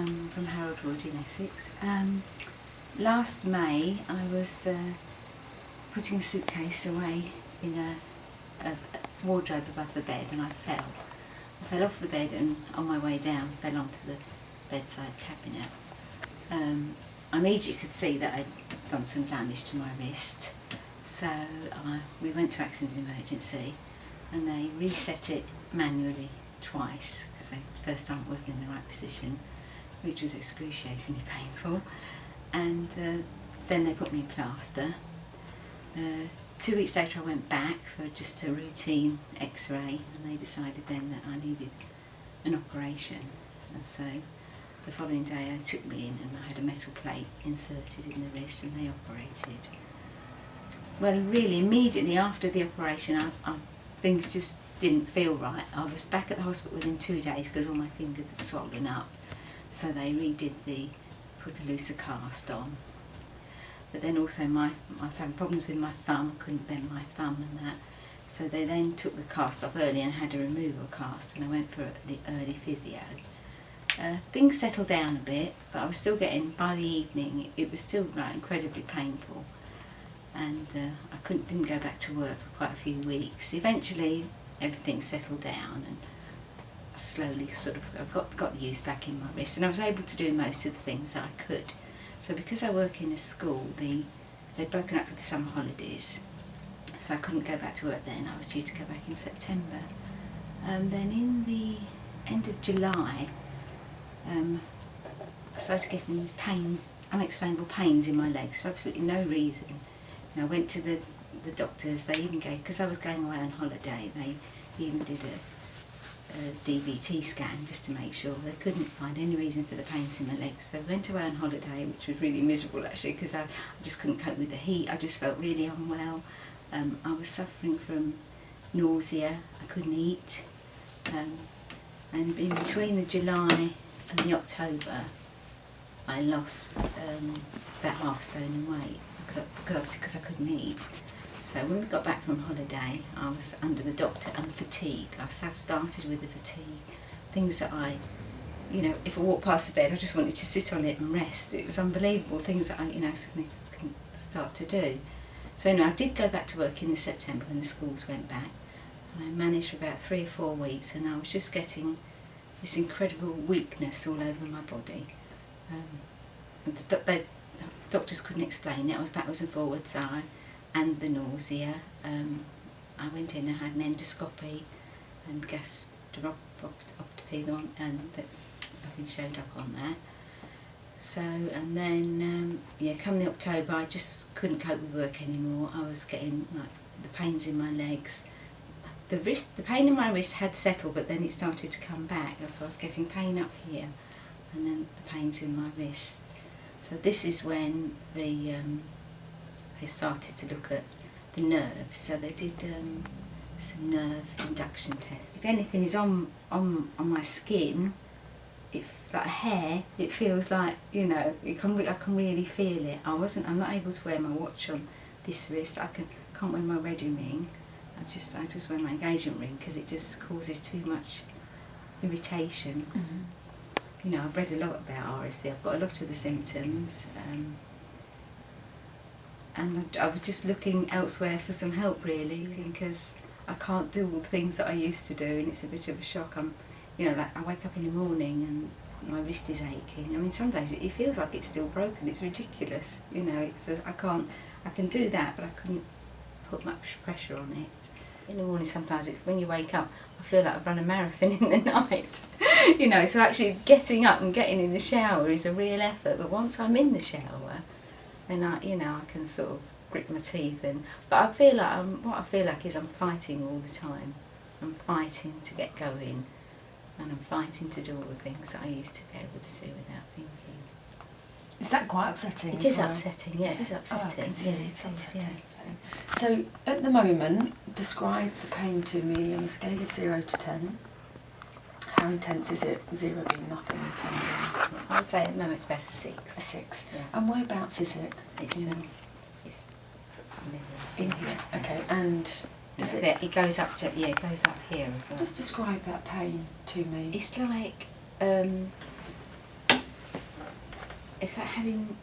from Haroldwood in Essex. Last May I was putting a suitcase away in a wardrobe above the bed, and I fell off the bed, and on my way down fell onto the bedside cabinet. I immediately could see that I'd done some damage to my wrist, so we went to accident emergency and they reset it manually twice, because the first time it wasn't in the right position, which was excruciatingly painful, and then they put me in plaster. 2 weeks later I went back for just a routine x-ray, and they decided then that I needed an operation, and so the following day they took me in and I had a metal plate inserted in the wrist and they operated. Well, really immediately after the operation things just didn't feel right. I was back at the hospital within 2 days because all my fingers had swollen up, so they put a looser cast on. But then also I was having problems with my thumb, couldn't bend my thumb and that, so they then took the cast off early and had a removal cast, and I went for the early physio. Things settled down a bit, but I was still getting, by the evening it was still like incredibly painful, and I didn't go back to work for quite a few weeks. Eventually everything settled down and I slowly I've got the use back in my wrist, and I was able to do most of the things that I could. So because I work in a school, they'd broken up for the summer holidays, so I couldn't go back to work then. I was due to go back in September. Then in the end of July I started getting these pains, unexplainable pains in my legs for absolutely no reason. I went to the doctors. They even gave, because I was going away on holiday, they even did a DVT scan just to make sure. They couldn't find any reason for the pains in my legs. So I went away on holiday, which was really miserable actually, because I just couldn't cope with the heat. I just felt really unwell. I was suffering from nausea. I couldn't eat. And in between the July and the October, I lost about half a stone in weight, because I couldn't eat. So when we got back from holiday, I was under the doctor, and fatigue. I started with the fatigue, things that if I walked past the bed, I just wanted to sit on it and rest. It was unbelievable, things that I suddenly couldn't start to do. So anyway, I did go back to work in September when the schools went back, and I managed for about 3 or 4 weeks, and I was just getting this incredible weakness all over my body. The doctors couldn't explain it. I was backwards and forwards, and the nausea. I went in and had an endoscopy and gastroptopy, and nothing showed up on that. So, and then come the October, I just couldn't cope with work anymore. I was getting like the pains in my legs. The pain in my wrist had settled, but then it started to come back. So I was getting pain up here, and then the pains in my wrist. So this is when they started to look at the nerves. So they did some nerve induction tests. If anything is on my skin, like hair, it feels like I can really feel it. I'm not able to wear my watch on this wrist. I can't wear my wedding ring. I just wear my engagement ring because it just causes too much irritation. Mm-hmm. I've read a lot about RSD. I've got a lot of the symptoms, and I was just looking elsewhere for some help really, because I can't do all the things that I used to do, and it's a bit of a shock. I wake up in the morning and my wrist is aching. I mean, some days it feels like it's still broken. It's ridiculous, So I can do that, but I couldn't put much pressure on it. In the morning sometimes when you wake up, I feel like I've run a marathon in the night. So actually getting up and getting in the shower is a real effort, but once I'm in the shower, then I can sort of grit my teeth, but I feel like I'm fighting all the time. I'm fighting to get going, and I'm fighting to do all the things that I used to be able to do without thinking. Is that quite upsetting? It is upsetting, yeah. It is upsetting. It's upsetting. Yeah. So at the moment, describe the pain to me on a scale of 0 to 10. How intense is it? 0 being nothing, 10 being... I'd say at the moment it's about a 6. A 6. Yeah. And whereabouts is it? It's in here. Okay. And does it goes up to it goes up here as well. Just describe that pain to me. It's like it's like having,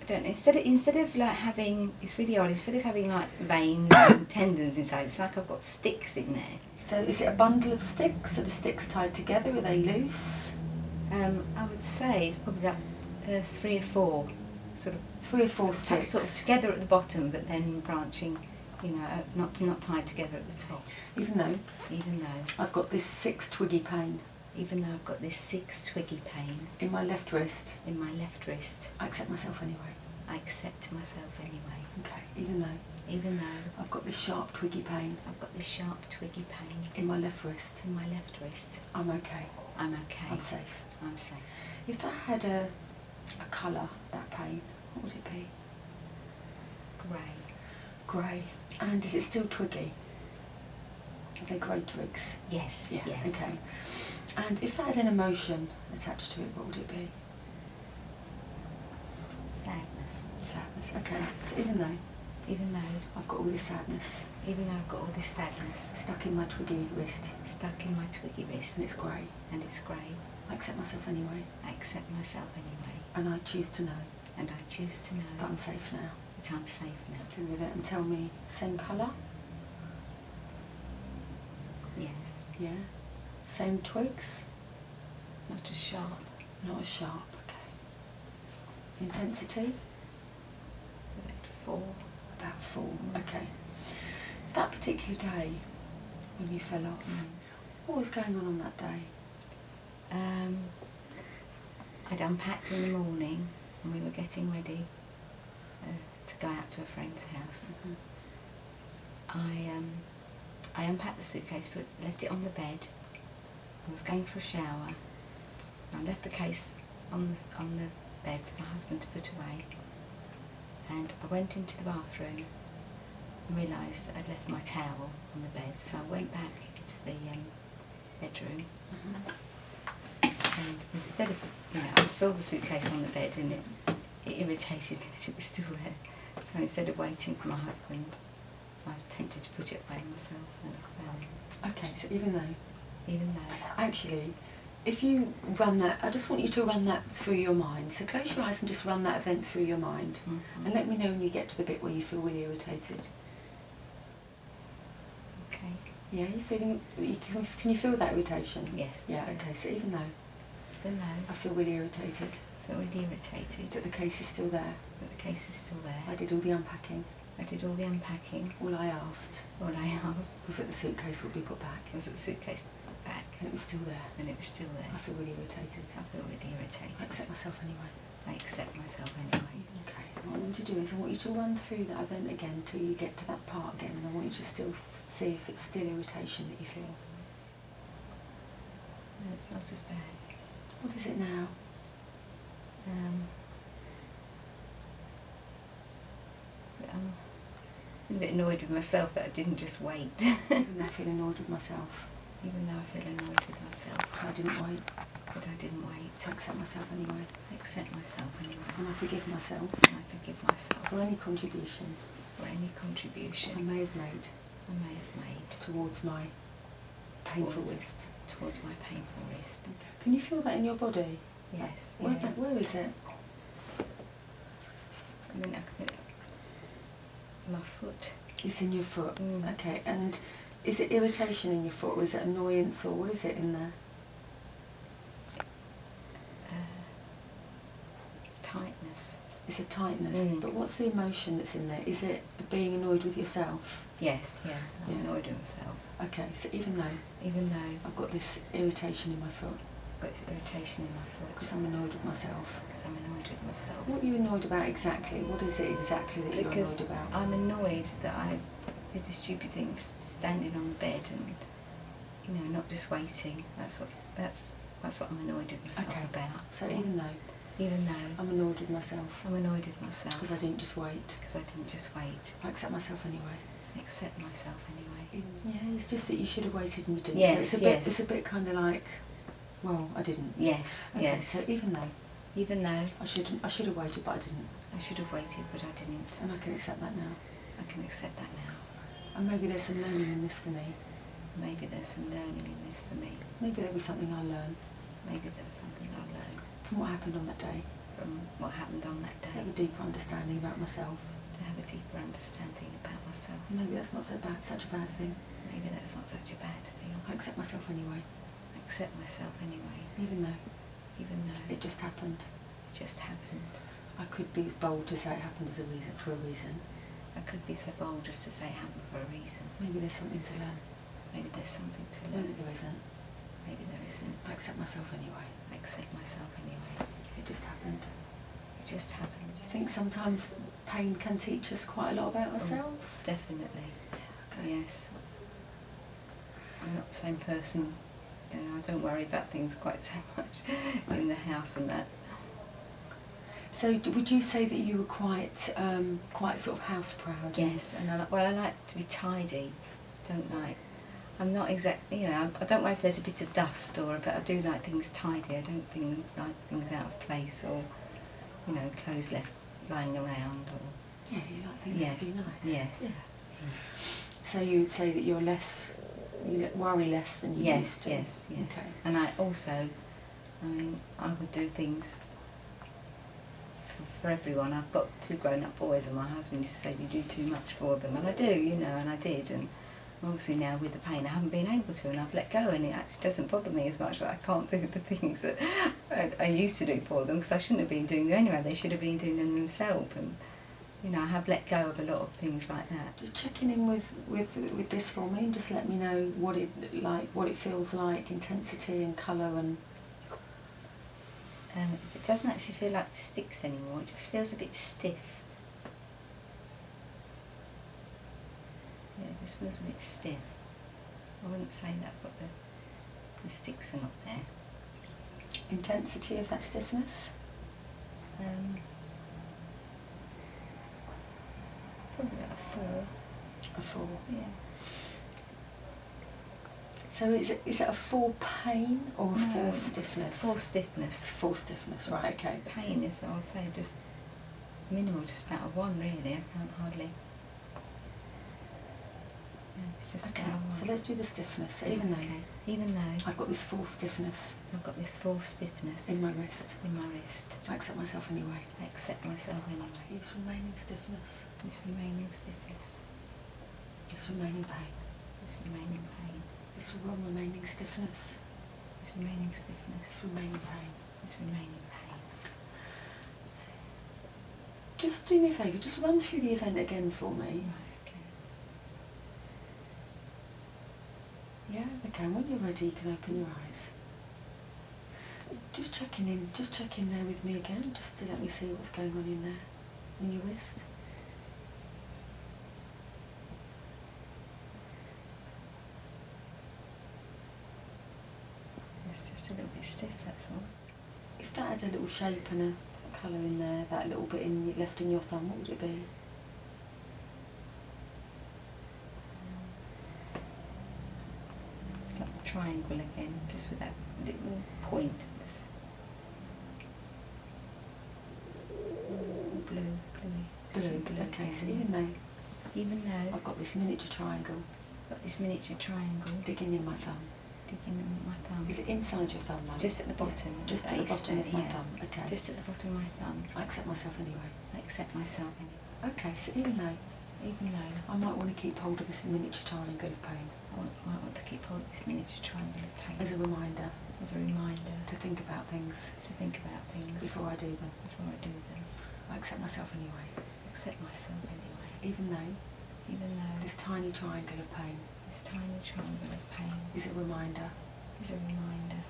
I don't know, instead of like having, it's really odd, instead of having like veins and tendons inside, it's like I've got sticks in there. So is it a bundle of sticks? Are the sticks tied together? Are they loose? I would say it's probably like 3 or 4, sort of 3 or 4 sticks. sort of together at the bottom, but then branching, you know, not tied together at the top. Even though I've got this 6 twiggy pain. Even though I've got this 6 twiggy pain In my left wrist. in my left wrist, I accept myself anyway. I accept myself anyway. Okay. Even though I've I've got this sharp twiggy pain got this sharp twiggy pain in my left wrist, in my left wrist, I'm okay. I'm okay. I'm safe. I'm safe. If that had a colour, that pain, what would it be? Grey. Grey. And is it still twiggy? Are they grey twigs? Yes. Yeah. Yes. Okay. And if that had an emotion attached to it, what would it be? Sadness. Sadness. Okay. So even though I've got all this sadness I've got all this sadness stuck in my twiggy wrist stuck in my twiggy wrist, and it's grey, I accept myself anyway, I accept myself anyway, and I choose to know and I choose to know that I'm safe now. that I'm safe now. Can you with it and tell me same colour? Yes. Yeah. Same twigs? Not as sharp. Not as sharp. Okay. Intensity? About 4. About 4. Okay. That particular day when you fell off, what was going on that day? I'd unpacked in the morning and we were getting ready to go out to a friend's house. Mm-hmm. I unpacked the suitcase, but left it on the bed. I was going for a shower. I left the case on the bed for my husband to put away. And I went into the bathroom and realised that I'd left my towel on the bed. So I went back into the bedroom. Mm-hmm. And instead of, I saw the suitcase on the bed and it irritated me that it was still there. So instead of waiting for my husband, I attempted to put it away myself and I found. Okay, so even though actually, if you run that, I just want you to run that through your mind. So close your eyes and just run that event through your mind. Mm-hmm. And let me know when you get to the bit where you feel really irritated. Okay. Yeah, can you feel that irritation? Yes. Yeah, okay, so even though I feel really irritated, that the case is still there. the case is still there. I did all the unpacking. All I asked All I asked was that the suitcase would be put back. was that the suitcase put back And it was still there. and it was still there. I feel really irritated. I feel really irritated. I accept myself anyway. I accept myself anyway. Okay, what I want you to do is I want you to run through that event again till you get to that part again, and I want you to still see if it's still irritation that you feel. No, it's not as bad. What is it now? I'm a bit annoyed with myself that I didn't just wait. Even though I feel annoyed with myself. Even though I feel annoyed with myself. I didn't wait. But I didn't wait. I accept myself anyway. I accept myself anyway. And I forgive myself And I forgive myself for any contribution for any contribution I may have made towards my painful wrist. Towards my painful wrist. Can you feel that in your body? Yes. Where is it? I mean, I can feel it. My foot. It's in your foot. Mm. Okay, and is it irritation in your foot, or is it annoyance, or what is it in there? Tightness. It's a tightness, but what's the emotion that's in there? Is it being annoyed with yourself? Yes, yeah. I'm Yeah. annoyed with myself. Okay, so even though I've got this irritation in my foot, I've got irritation in my foot because I'm annoyed with myself. because I'm annoyed with myself. What are you annoyed about exactly? What is it exactly that you're Because annoyed about? I'm annoyed that I did the stupid thing, standing on the bed and, not just waiting. That's what I'm annoyed with myself about. So even though I'm annoyed with myself, I'm annoyed with myself because I didn't just wait, I I accept myself anyway. accept myself anyway. Yeah, it's just that you should have waited and you didn't. Yes, so it's a bit kind of like, well, I didn't. Yes, Okay, yes. so even though I should have waited, but I didn't, I should have waited, but I didn't. and I can accept that now. I can accept that now. And maybe there's some learning in this for me. Maybe there's some learning in this for me. Maybe there'll be something I'll learn Maybe there was something I'll learn from what happened on that day. from what happened on that To day. have a deeper understanding about myself. To have a deeper understanding about myself. Maybe that's not such a bad thing. Maybe that's not such a bad thing. I accept myself anyway. I accept myself anyway. Even though It just happened. just happened. I could be as bold to say it happened for a reason. I could be so bold just to say it happened for a reason. Maybe there's something to learn. Maybe there's something to learn. Maybe there isn't. Maybe there isn't. I accept myself anyway. I accept myself anyway. It just happened. It just happened. Do you think sometimes pain can teach us quite a lot about ourselves? Definitely. Okay. Yes. I'm not the same person. You know, I don't worry about things quite so much in the house and that. So would you say that you were quite sort of house proud? Yes, and I like to be tidy. I'm not exactly, you know, I don't worry if there's a bit of dust but I do like things tidy. I don't like things out of place or, you know, clothes left lying around or. Yeah, you like things to be nice. Yes. Yeah. So you would say that you worry less than you used to? Yes. Okay. And I would do things for everyone. I've got 2 grown-up boys and my husband used to say you do too much for them, and I do, you know, and I did, and obviously now with the pain I haven't been able to, and I've let go, and it actually doesn't bother me as much that I can't do the things that I used to do for them, because I shouldn't have been doing them anyway. They should have been doing them themselves, and you know, I have let go of a lot of things like that. Just checking in with this for me, and just let me know what it feels like, intensity and colour and. It doesn't actually feel like sticks anymore. It just feels a bit stiff. Yeah, it just feels a bit stiff. I wouldn't say that, but the sticks are not there. Intensity of that stiffness? Probably about a 4. A 4. Yeah. So is it a 4 pain or a 4 stiffness? 4 stiffness. 4 stiffness, right, okay. Pain is, I would say, just minimal, just about a 1 really. I can't hardly. Yeah, it's just Okay, about a 1. so let's do the stiffness. So Even though I've got this 4 stiffness I've got this 4 stiffness in my wrist, I accept myself anyway. accept myself anyway. This remaining stiffness, This remaining stiffness, this remaining pain, this remaining pain, this remaining stiffness, this remaining stiffness, this remaining pain. this remaining pain. Just do me a favour, just run through the event again for me. Right, okay. Yeah, okay, and when you're ready you can open your eyes. Just check in there with me again, just to let me see what's going on in there, in your wrist. It's just a little bit stiff, that's all. If that had a little shape and a colour in there, that little bit left in your thumb, what would it be? It's like a triangle again, just with that little point. That's blue. Okay, so even though I've got this miniature triangle digging in my thumb. Is it inside your thumb now? Just at the bottom. Yeah, just at the bottom of my thumb. Okay. Just at the bottom of my thumb. I accept myself anyway. I accept myself anyway. Okay, so even though I I might want to keep hold of this miniature triangle of pain might want to keep hold of this miniature triangle of pain as a reminder to think about things before I do them. I accept myself anyway. Accept myself anyway. Even though This this tiny triangle of pain tiny triangle of pain is a reminder is a reminder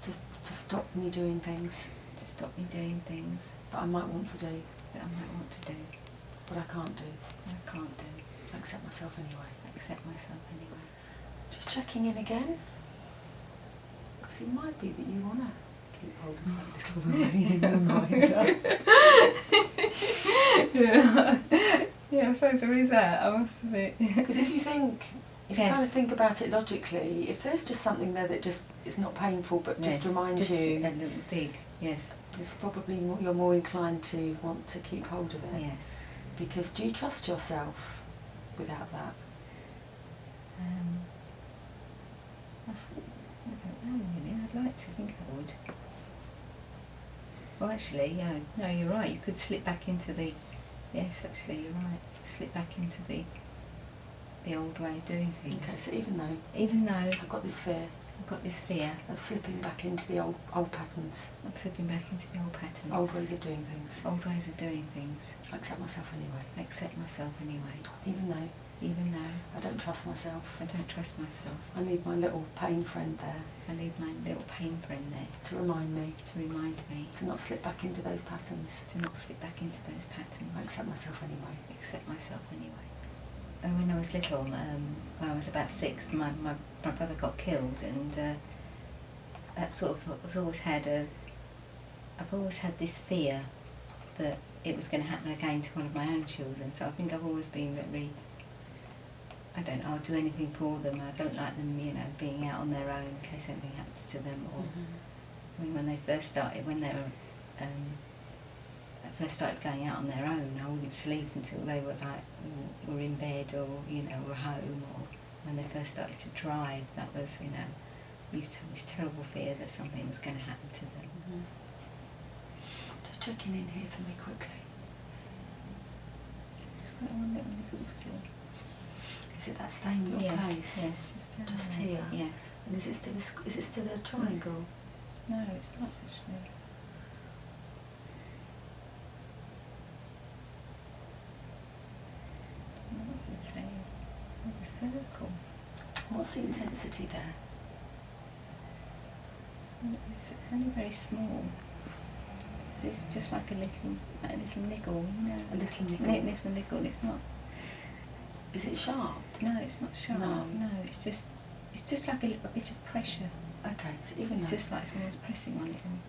to stop me doing things to stop me doing things that I might want to do, that I might want to do, but I can't do. but I can't do. I accept myself anyway. I accept myself anyway. Just checking in again, because it might be that you want to keep hold of that little remaining reminder. Yeah, I suppose there is that, I must admit. Because if you kind Yes. of think about it logically, if there's just something there that just is not painful but just reminds you, a little dig, yes. it's probably you're more inclined to want to keep hold of it. Yes. Because do you trust yourself without that? I don't know really, I'd like to think I would. Oh, actually, no, you're right. You could slip back into the. Yes, actually, you're right. Slip back into the old way of doing things. Okay, so even though I've got this fear of slipping back into the old patterns, of slipping back into the old patterns, old ways of doing things, I accept myself anyway. Even though I don't trust myself. I need my little pain friend there to remind me to not slip back into those patterns. I accept myself anyway. When I was little, when I was about 6, my brother got killed, and that sort of I've always had this fear that it was going to happen again to one of my own children. So I think I've always been very, I don't know, I'll do anything for them. I don't like them, being out on their own in case anything happens to them. Or I mean, when they first started going out on their own, I wouldn't sleep until they were in bed or were home. Or when they first started to drive, that was we used to have this terrible fear that something was going to happen to them. Just checking in here for me quickly. Just got one little niggle still. Is it that same little place? Yes, just there. here. Yeah. And is it still a triangle? No, it's not actually. A circle. What's the intensity there? It's only very small. So it's just like a little niggle, A little niggle. Little niggle. It's not. Is it sharp? No, it's not sharp. No. It's just like a bit of pressure. Okay, so It's just like someone's pressing on it, and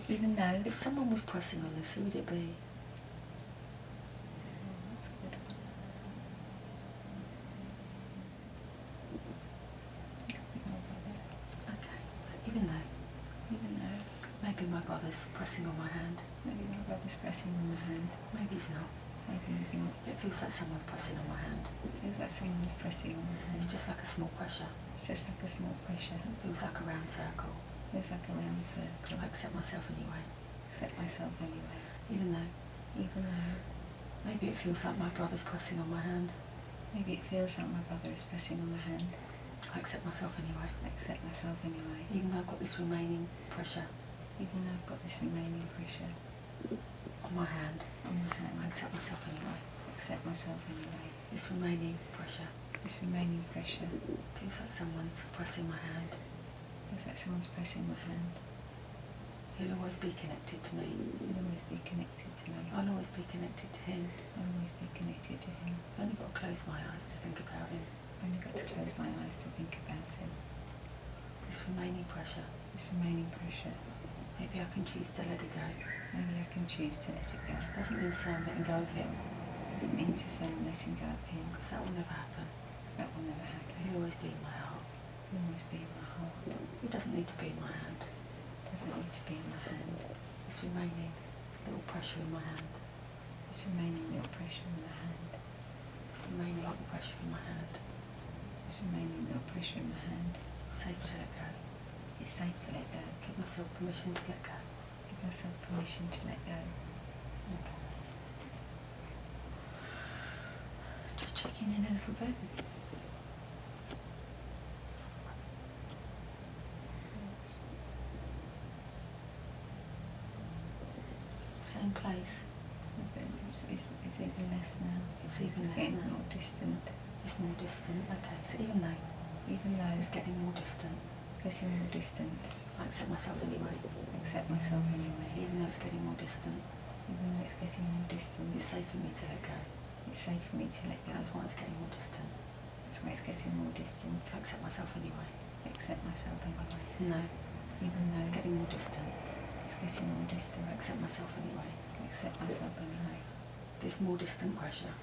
even though. If someone was pressing on this, who would it be? Okay, so even though maybe my brother's pressing on my hand. Maybe my brother's pressing on my hand. Maybe he's not. It feels like someone's pressing on my hand. It's just like a small pressure. It Feels like a round circle. I accept myself anyway. Even though maybe it feels like my brother's pressing on my hand. I accept myself anyway. Even though I've got this remaining pressure on my hand. I accept myself anyway. This remaining pressure feels like someone's pressing my hand. He'll always be connected to me. I'll always be connected to him. I've only got to close my eyes to think about him. This remaining pressure. Maybe I can choose to let it go. Doesn't mean to say I'm letting go of him. Because that will never happen. He'll always be in my heart. He doesn't need to be in my hand. This remaining little pressure in my hand. This remaining little pressure in my hand. Safe to let go. It's safe to let go. Give myself permission to let go. Okay. Just checking in a little bit. Same place. It's even less now. It's even less Getting now. more distant. It's more distant. Okay, so even though it's getting more distant, I accept myself anyway. Even though it's getting more distant, it's safe for me to let go. That's why it's getting more distant. I accept myself anyway. No, Even though it's getting more distant. I accept myself anyway. This more distant pressure.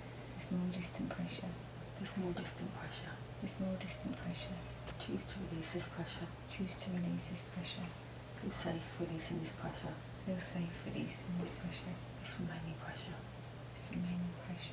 Choose to release this pressure. Feel safe releasing this pressure. This remaining pressure.